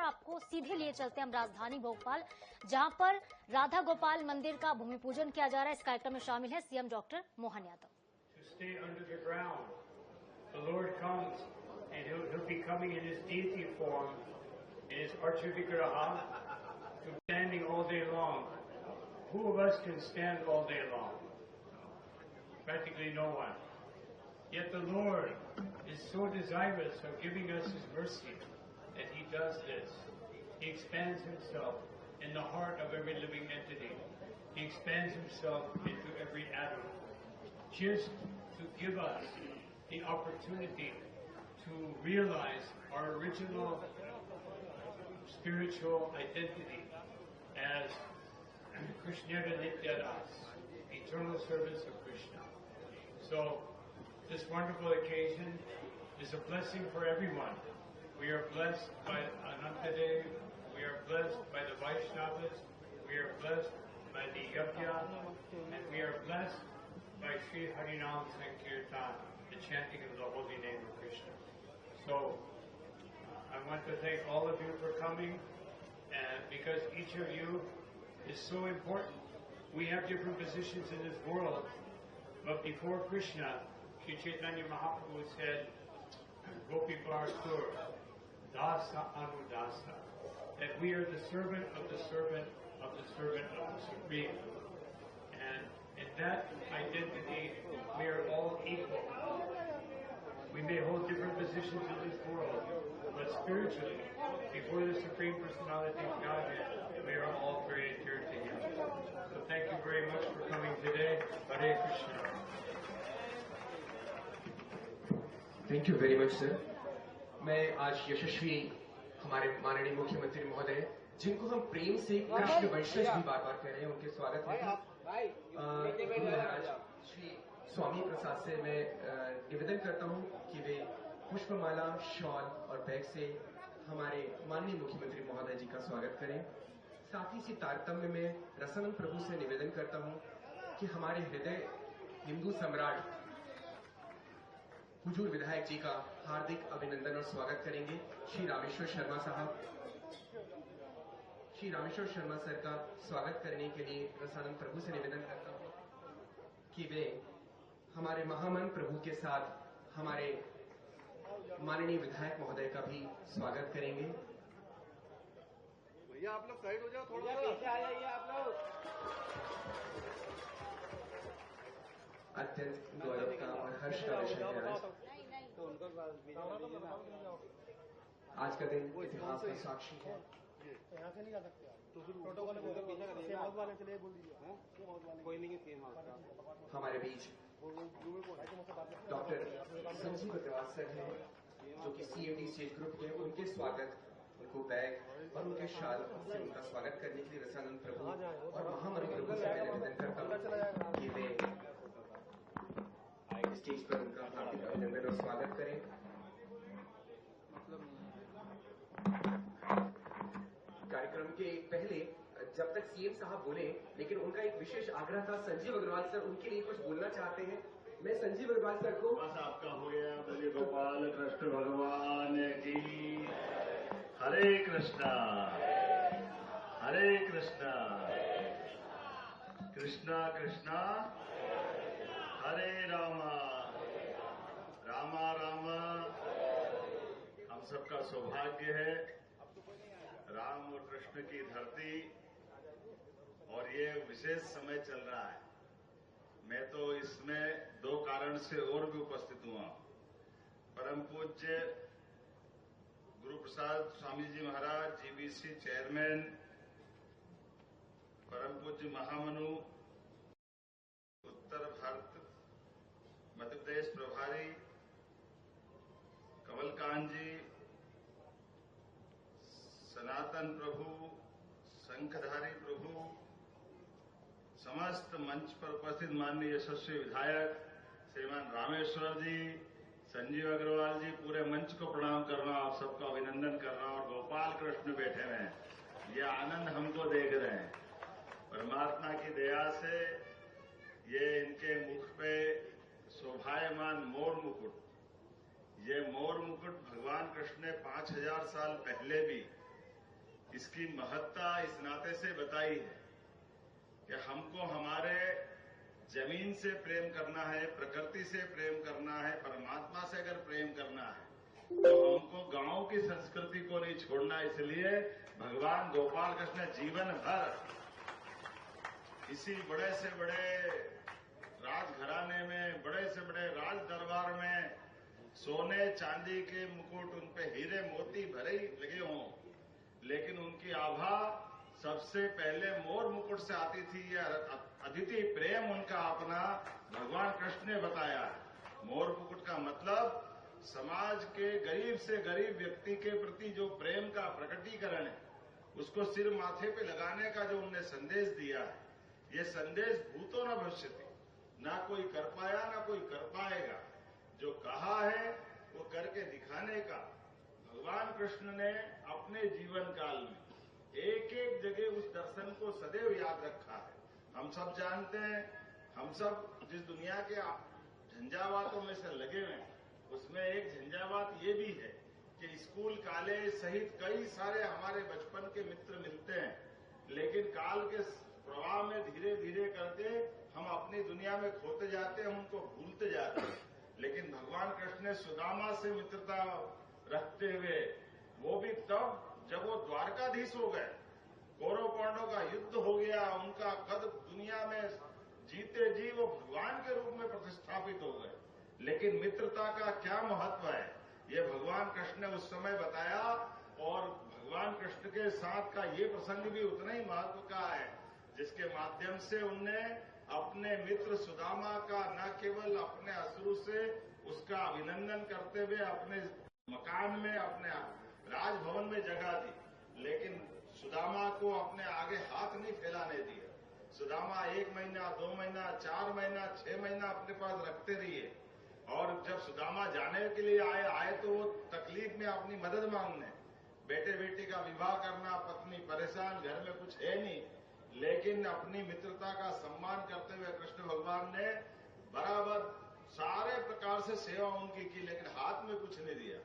आपको सीधे लिए चलते हैं हम राजधानी भोपाल, जहां पर राधा गोपाल मंदिर का भूमि पूजन किया जा रहा है। इस कार्यक्रम में शामिल है CM doctor Mohan Yadav. Who of us can stand all day long? Practically no one. Yet the Lord is so desirous of giving us His mercy that He does this. He expands Himself in the heart of every living entity. He expands Himself into every atom, just to give us the opportunity to realize our original spiritual identity as Krishna Nityadas, eternal service of Krishna. So, this wonderful occasion is a blessing for everyone. We are blessed by Anantadev, we are blessed by the Vaishnavas, we are blessed by the Yajna, and we are blessed by Sri Harinam Sankirtan, the chanting of the holy name of Krishna. So, I want to thank all of you for coming, and because each of you is so important. We have different positions in this world, but before Krishna, Sri Chaitanya Mahaprabhu said, Gopi Bharasur, Dasa Anudasa, that we are the servant of the servant of the servant of the Supreme. And in that identity, we are all equal. We may hold different positions in this world, but spiritually, before the Supreme Personality of Godhead, we are all created here to Him. So thank you very much for coming today. Hare Krishna. Thank you very much, sir. मैं आज यशस्वी हमारे माननीय मुख्यमंत्री महोदय, जिनको हम प्रेम से कृष्ण वंशज भी बार-बार कह रहे हैं, उनके स्वागत है। गुरु महाराज श्री स्वामी प्रसाद से मैं निवेदन करता हूं कि वे पुष्पमाला, शॉल और बैग से हमारे माननीय मुख्यमंत्री महोदय जी का स्वागत करें। साथ ही इसी तारतम्य में रसानंद प्रभु से निवेदन करता हूं कि हमारे हृदय हिंदू सम्राट हुजूर विधायक जी का हार्दिक अभिनंदन और स्वागत करेंगे। श्री रामेश्वर शर्मा साहब, श्री रामेश्वर शर्मा सर का स्वागत करने के लिए रसानंद प्रभु से निवेदन करता हूं कि वे हमारे महामन प्रभु के साथ हमारे माननीय विधायक महोदय का भी स्वागत करेंगे। भैया आप लोग साइड हो जाओ, थोड़ा पीछे आ जाइए आप लोग। अत्यंत गौरव का और हर्ष का विषय है आज का दिन इतिहास का साक्षी है। यहाँ से नहीं जा सकते तो फिर प्रोटोकॉल वाले चले बोल दीजिए। कोई नहीं हमारे बीच डॉक्टर संजीव अग्रवाल सर हैं, जो कि CMD स्टेट ग्रुप के, उनके स्वागत, उनको बैग और उनके शाल से उनका स्वागत करने के लिए रसानंद प्रभु और महामन प्रभु से मैं निवेदन करता हूँ कि वे स्टेज पर उनका हार्दिक अभिनंदन और स्वागत करें। कार्यक्रम के पहले जब तक सीएम साहब बोले, लेकिन उनका एक विशेष आग्रह था, संजीव अग्रवाल सर उनके लिए कुछ बोलना चाहते हैं। मैं संजीव अग्रवाल सर को बस आपका हो गया। बोलिए गोपाल कृष्ण भगवान की। हरे कृष्णा कृष्णा कृष्णा हरे रामा रामा रामा। हम सबका सौभाग्य है राम और कृष्ण की धरती, और ये विशेष समय चल रहा है। मैं तो इसमें दो कारण से और भी उपस्थित हुआ। परम पूज्य गुरु प्रसाद स्वामी जी महाराज, GBC चेयरमैन, परम पूज्य महामनु, उत्तर भारत मध्य प्रदेश प्रभारी कमलकांत जी, सनातन प्रभु, शंखधारी प्रभु, समस्त मंच पर उपस्थित माननीय यशस्वी विधायक श्रीमान रामेश्वर जी, संजीव अग्रवाल जी, पूरे मंच को प्रणाम कर रहा हूं, आप सबका अभिनंदन कर रहा हूं। और गोपाल कृष्ण बैठे हुए हैं, ये आनंद हमको देख रहे हैं। परमात्मा की दया से ये इनके मुख पे शोभायमान मोर मुकुट, ये मोर मुकुट भगवान कृष्ण ने 5000 साल पहले भी इसकी महत्ता इस नाते से बताई है कि हमको हमारे जमीन से प्रेम करना है, प्रकृति से प्रेम करना है, परमात्मा से अगर प्रेम करना है तो हमको गांव की संस्कृति को नहीं छोड़ना। इसलिए भगवान गोपाल कृष्ण जीवन भर इसी बड़े से बड़े राजघराने में, बड़े से बड़े राज दरबार में सोने चांदी के मुकुट, उन पे हीरे मोती भरे ही लगे हों, लेकिन उनकी आभा सबसे पहले मोर मुकुट से आती थी। यह अदिति प्रेम उनका अपना भगवान कृष्ण ने बताया। मोर मुकुट का मतलब समाज के गरीब से गरीब व्यक्ति के प्रति जो प्रेम का प्रकटीकरण है, उसको सिर माथे पे लगाने का जो उनने संदेश दिया है, ये संदेश भूतो न भविष्यति, ना कोई कर पाया ना कोई कर पाएगा। जो कहा है वो करके दिखाने का भगवान कृष्ण ने अपने जीवन काल में एक एक जगह उस दर्शन को सदैव याद रखा है। हम सब जानते हैं, हम सब जिस दुनिया के झंझावातों में से लगे हुए हैं, उसमें एक झंझावात ये भी है कि स्कूल कॉलेज सहित कई सारे हमारे बचपन के मित्र मिलते हैं, लेकिन काल के प्रवाह में धीरे धीरे करके हम अपनी दुनिया में खोते जाते हैं, उनको भूलते जाते हैं। लेकिन भगवान कृष्ण ने सुदामा से मित्रता रखते हुए, वो भी तब जब वो द्वारकाधीश हो गए, कौरव पांडवों का युद्ध हो गया, उनका कद दुनिया में जीते जी वो भगवान के रूप में प्रतिष्ठापित हो गए। लेकिन मित्रता का क्या महत्व है, ये भगवान कृष्ण ने उस समय बताया। और भगवान कृष्ण के साथ का ये प्रसंग भी उतना ही महत्व का है, जिसके माध्यम से उनने अपने मित्र सुदामा का न केवल अपने अश्रु से उसका अभिनंदन करते हुए अपने मकान में, अपने राजभवन में जगह दी, लेकिन सुदामा को अपने आगे हाथ नहीं फैलाने दिया। सुदामा 1 महीना, 2 महीना, 4 महीना, 6 महीना अपने पास रखते रहिए। और जब सुदामा जाने के लिए आए तो वो तकलीफ में अपनी मदद मांगने, बेटे बेटी का विवाह करना, पत्नी परेशान, घर में कुछ है नहीं, लेकिन अपनी मित्रता का सम्मान करते हुए कृष्ण भगवान ने बराबर सारे प्रकार से सेवा उनकी की, लेकिन हाथ में कुछ नहीं दिया।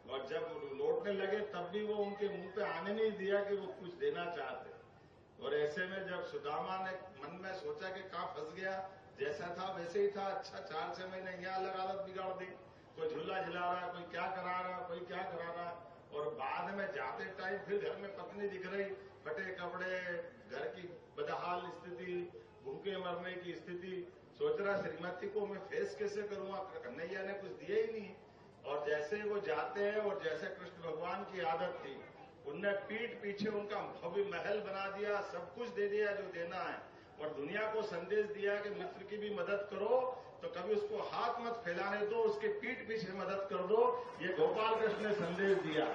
और जब लौटने लगे तब भी वो उनके मुंह पे आने नहीं दिया कि वो कुछ देना चाहते। और ऐसे में जब सुदामा ने मन में सोचा कि कहाँ फंस गया, जैसा था वैसे ही था, अच्छा 4-6 महीने यहाँ अलग आदत बिगाड़ दी, कोई झूला झुला रहा, कोई क्या करा रहा, कोई क्या करा रहा। और बाद में जाते टाइम फिर घर में पत्नी दिख रही, फटे कपड़े, घर की बदहाल स्थिति, भूखे मरने की स्थिति। सोच रहा श्रीमती को मैं फेस कैसे करूंगा, कन्हैया ने कुछ दिया ही नहीं। और जैसे वो जाते हैं और जैसे कृष्ण भगवान की आदत थी, उनने पीठ पीछे उनका भव्य महल बना दिया, सब कुछ दे दिया जो देना है, और दुनिया को संदेश दिया कि मित्र की भी मदद करो तो कभी उसको हाथ मत फैलाने दो, उसके पीठ पीछे मदद कर दो। ये गोपाल कृष्ण ने संदेश दिया।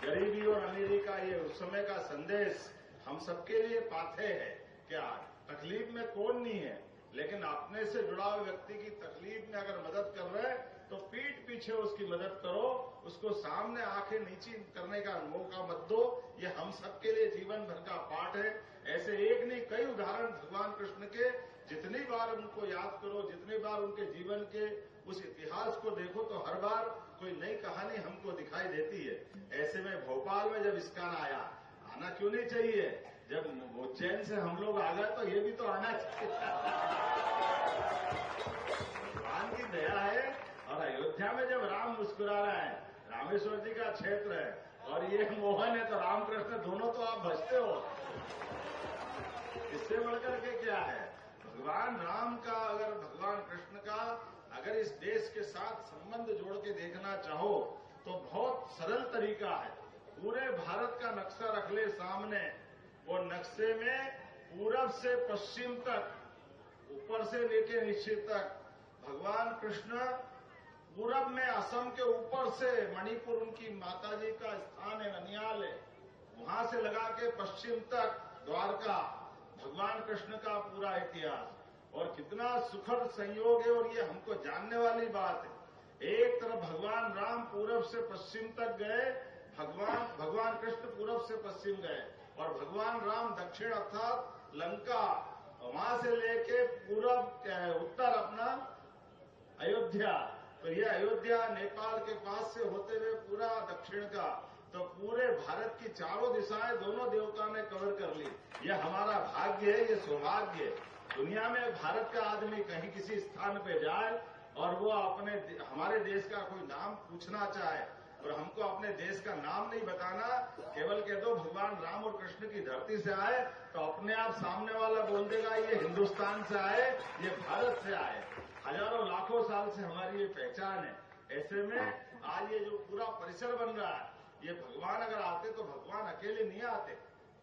गरीबी और अमीरी का ये उस समय का संदेश हम सबके लिए पाथे है। क्या तकलीफ में कौन नहीं है, लेकिन अपने से जुड़ा हुआ व्यक्ति की तकलीफ में अगर मदद कर रहे तो पीठ पीछे उसकी मदद करो, उसको सामने आंखें नीची करने का मौका मत दो। ये हम सबके लिए जीवन भर का पाठ है। ऐसे एक नहीं कई उदाहरण भगवान कृष्ण के, जितनी बार उनको याद करो, जितनी बार उनके जीवन के उस इतिहास को देखो तो हर बार कोई नई कहानी हमको दिखाई देती है। ऐसे में भोपाल में जब इस्कॉन आना क्यों नहीं चाहिए, जब उज्जैन से हम लोग आ गए तो ये भी तो आना चाहिए। भगवान की दया है। और अयोध्या में जब राम मुस्कुरा रहा है, रामेश्वर जी का क्षेत्र है और ये मोहन है, तो रामकृष्ण दोनों तो आप बचते हो। इससे बढ़कर के क्या है, भगवान राम का, अगर भगवान कृष्ण का अगर इस देश के साथ संबंध जोड़ के देखना चाहो तो बहुत सरल तरीका है। पूरे भारत का नक्शा रख ले सामने, वो नक्शे में पूरब से पश्चिम तक, ऊपर से लेके नीचे तक भगवान कृष्ण, पूरब में असम के ऊपर से मणिपुर उनकी माताजी का स्थान है, ननियाल है, वहां से लगा के पश्चिम तक द्वारका, भगवान कृष्ण का पूरा इतिहास। और कितना सुखद संयोग है, और ये हमको जानने वाली बात है। एक तरफ भगवान राम पूरब से पश्चिम तक गए, भगवान कृष्ण पूरब से पश्चिम गए, और भगवान राम दक्षिण अर्थात लंका, वहां से लेके पूरब उत्तर अपना अयोध्या। तो ये अयोध्या नेपाल के पास से होते हुए पूरा दक्षिण का तो पूरे भारत की चारों दिशाएं दोनों देवताओं ने कवर कर ली। यह हमारा भाग्य है, ये सौभाग्य है। दुनिया में भारत का आदमी कहीं किसी स्थान पे जाए और वो हमारे देश का कोई नाम पूछना चाहे और हमको अपने देश का नाम नहीं बताना, केवल कह दो भगवान राम और कृष्ण की धरती से आए, तो अपने आप सामने वाला बोल देगा ये हिंदुस्तान से आए, ये भारत से आए। हजारों लाखों साल से हमारी ये पहचान है। ऐसे में आज ये जो पूरा परिसर बन रहा है, ये भगवान अगर आते तो भगवान अकेले नहीं आते।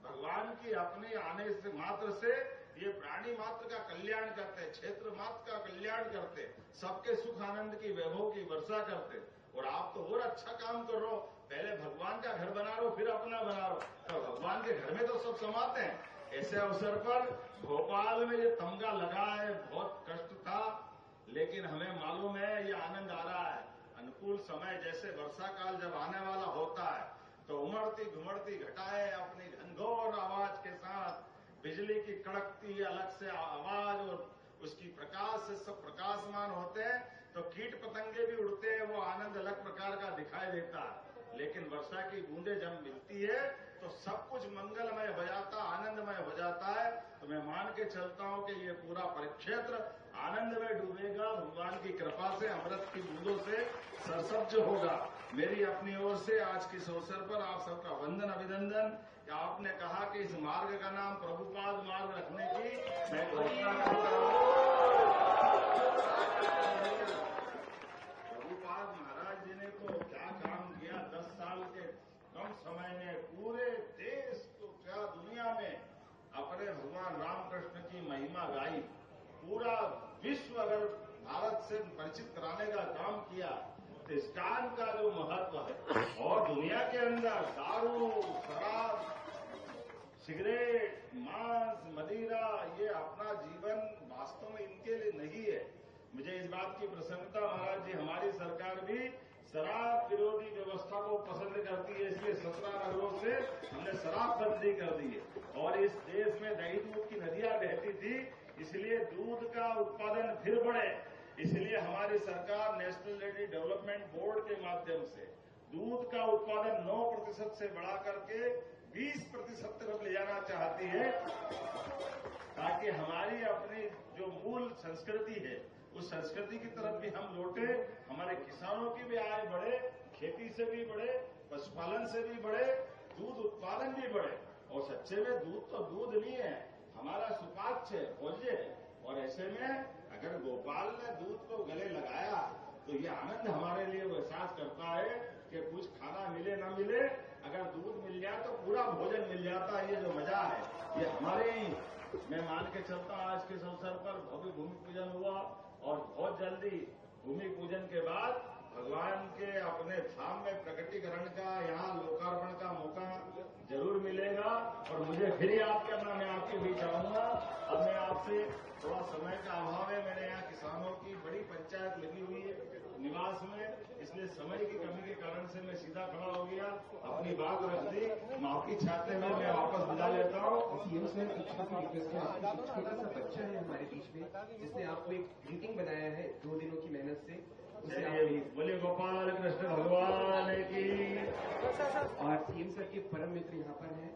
भगवान की अपने आने से मात्र से ये प्राणी मात्र का कल्याण करते, क्षेत्र मात्र का कल्याण करते, सबके सुख आनंद की वैभव की वर्षा करते। और आप तो और अच्छा काम कर रहे हो, पहले भगवान का घर बना रहे हो, फिर अपना बना रहे हो, तो भगवान के घर में तो सब समाते हैं। ऐसे अवसर पर भोपाल में ये तमगा लगा है, बहुत कष्ट था, लेकिन हमें मालूम है ये आनंद आ रहा है। अनुकूल समय जैसे वर्षा काल जब आने वाला होता है तो उमड़ती घुमड़ती घटाएं अपनी घनघोर आवाज के साथ, बिजली की कड़कती अलग से आवाज और उसकी प्रकाश से सब प्रकाशमान होते हैं, तो कीट पतंगे भी उड़ते हैं, वो आनंद अलग प्रकार का दिखाई देता है। लेकिन वर्षा की बूंदें जब मिलती है तो सब कुछ मंगलमय हो जाता, आनंदमय हो जाता है। तो मैं मान के चलता हूं कि ये पूरा परिक्षेत्र आनंद में डूबेगा, भगवान की कृपा से, अमृत की बूंदों से सरसब्ज होगा। मेरी अपनी ओर से आज के इस अवसर पर आप सबका वंदन अभिनंदन। आपने कहा कि इस मार्ग का नाम प्रभुपाद मार्ग रखने की मैं घोषणा करता हूं। प्रभुपाद महाराज जी ने तो क्या काम किया, 10 साल के कम समय में पूरे देश को क्या दुनिया में अपने भगवान रामकृष्ण की महिमा गाई। पूरा विश्व अगर भारत से परिचित कराने का काम किया तो इस्कान का जो महत्व है, और दुनिया के अंदर दारू, शराब, सिगरेट, मांस, मदिरा, ये अपना जीवन वास्तव में इनके लिए नहीं है। मुझे इस बात की प्रसन्नता महाराज जी, हमारी सरकार भी शराब विरोधी व्यवस्था को पसंद करती है, इसलिए 17 नगरों से हमने शराब बंदी कर दी है। और इस देश में दही दूध की नदियां बहती थी, इसलिए दूध का उत्पादन फिर बढ़े, इसलिए हमारी सरकार नेशनल डेयरी डेवलपमेंट बोर्ड के माध्यम से दूध का उत्पादन 9% से बढ़ा करके 20% तरफ ले जाना चाहती है, ताकि हमारी अपनी जो मूल संस्कृति है उस संस्कृति की तरफ भी हम लौटे, हमारे किसानों की भी आय बढ़े, खेती से भी बढ़े, पशुपालन से भी बढ़े, दूध उत्पादन भी बढ़े। और सच्चे में दूध तो दूध नहीं है, हमारा सुपाच्य है, भोज्य है। और ऐसे में अगर गोपाल ने दूध को गले लगाया तो ये आनंद हमारे लिए वो एहसास करता है कि कुछ खाना मिले न मिले, अगर दूध मिल जाए तो पूरा भोजन मिल जाता है। ये जो मजा है ये हमारे ही, मैं मान के चलता हूं आज के इस अवसर पर भव्य भूमि पूजन हुआ और बहुत जल्दी भूमि पूजन के बाद भगवान के अपने धाम में प्रकटीकरण का, यहाँ लोकार्पण का मौका जरूर मिलेगा। और मुझे फिर याद करना, मैं आपके बीच आऊंगा। अब मैं आपसे थोड़ा समय का अभाव है, मेरे यहाँ किसानों की बड़ी पंचायत लगी हुई है निवास में, इसलिए समय की कमी के कारण से मैं सीधा खड़ा हो गया, अपनी बात रख दी। माफी चाहते हुए मैं वापस विदा लेता हूँ। सीएम सर, एक छोटी रिक्वेस्ट है, आपकी छोटा सा बच्चा है हमारे बीच में, जिसने आपको एक ग्रीटिंग बनाया है 2 दिनों की मेहनत से, उसे आप बोले गोपाल कृष्ण भगवान की। और सीएम सर के परम मित्र यहाँ पर हैं,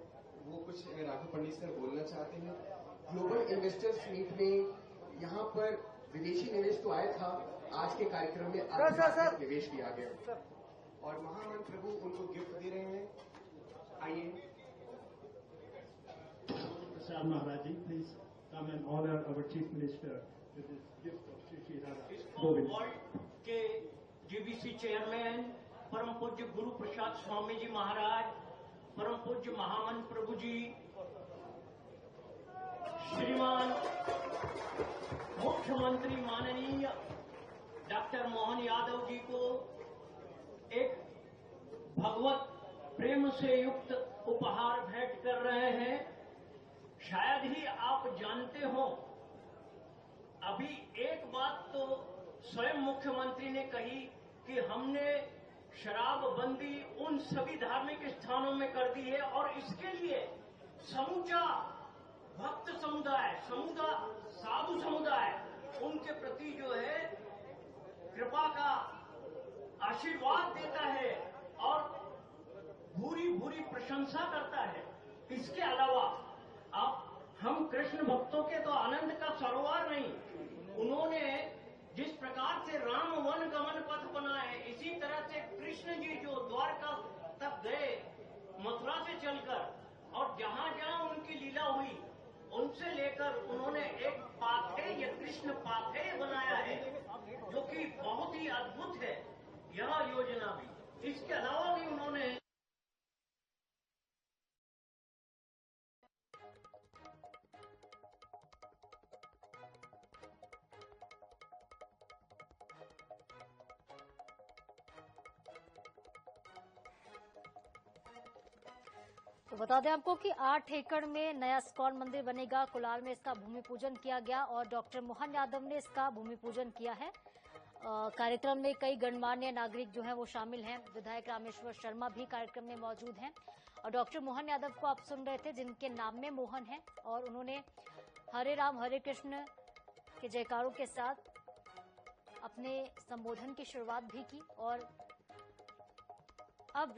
वो कुछ राघव पंडित सर बोलना चाहते हैं। ग्लोबल इन्वेस्टर्स मीट में यहाँ पर विदेशी निवेश तो आया था, आज के कार्यक्रम में आध्यात्मिक निवेश भी आ गया और महामन प्रभु उनको गिफ्ट दे रहे हैं। आइए Prasad Maharaj ji, please come and honor our Chief Minister with this gift of Shri Shri Radha Govind. World के जीबीसी चेयरमैन परम पूज्य गुरु प्रसाद स्वामी जी महाराज, परम पूज्य महामन प्रभु जी, श्रीमान मुख्यमंत्री माननीय डॉक्टर मोहन यादव जी को एक भगवत प्रेम से युक्त उपहार भेंट कर रहे हैं। शायद ही आप जानते हो, अभी एक बात तो स्वयं मुख्यमंत्री ने कही कि हमने शराबबंदी उन सभी धार्मिक स्थानों में कर दी है और इसके लिए समूचा भक्त समुदाय, साधु समुदाय उनके प्रति जो है कृपा का आशीर्वाद देता है। और भूरी भूरी प्रशंसा करता है। इसके अलावा आप हम कृष्ण भक्तों के तो आनंद का सरोवर नहीं, उन्होंने जिस प्रकार से राम वन गमन पथ बनाए, इसी तरह से कृष्ण जी जो द्वारका तक गए मथुरा से चलकर, और जहां जहां उनकी लीला हुई उनसे लेकर उन्होंने एक पाथेय, कृष्ण पाथेय बनाया है, जो कि बहुत ही अद्भुत है यह योजना भी। इसके अलावा भी उन्होंने तो बता दें आपको कि 8 एकड़ में नया इस्कॉन मंदिर बनेगा। कुलाल में इसका भूमि पूजन किया गया और डॉक्टर मोहन यादव ने इसका भूमि पूजन किया है। कार्यक्रम में कई गणमान्य नागरिक जो हैं वो शामिल हैं। विधायक रामेश्वर शर्मा भी कार्यक्रम में मौजूद हैं और डॉक्टर मोहन यादव को आप सुन रहे थे, जिनके नाम में मोहन है, और उन्होंने हरे राम हरे कृष्ण के जयकारों के साथ अपने संबोधन की शुरुआत भी की। और अब